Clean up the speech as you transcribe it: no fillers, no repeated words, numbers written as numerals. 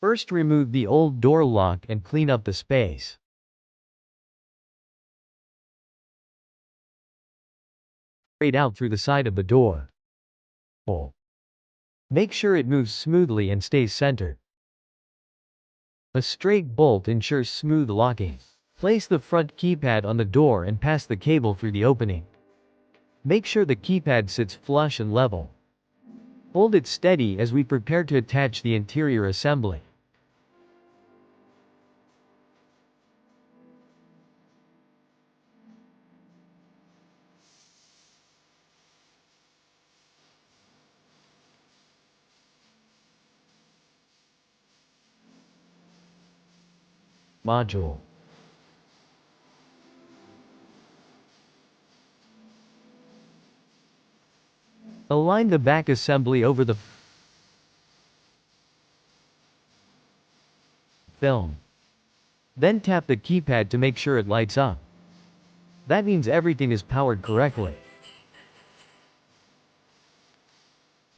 First, remove the old door lock and clean up the space. Straight out through the side of the door. Make sure it moves smoothly and stays centered. A straight bolt ensures smooth locking. Place the front keypad on the door and pass the cable through the opening. Make sure the keypad sits flush and level. Hold it steady as we prepare to attach the interior assembly. Module. Align the back assembly over the film. Then tap the keypad to make sure it lights up. That means everything is powered correctly.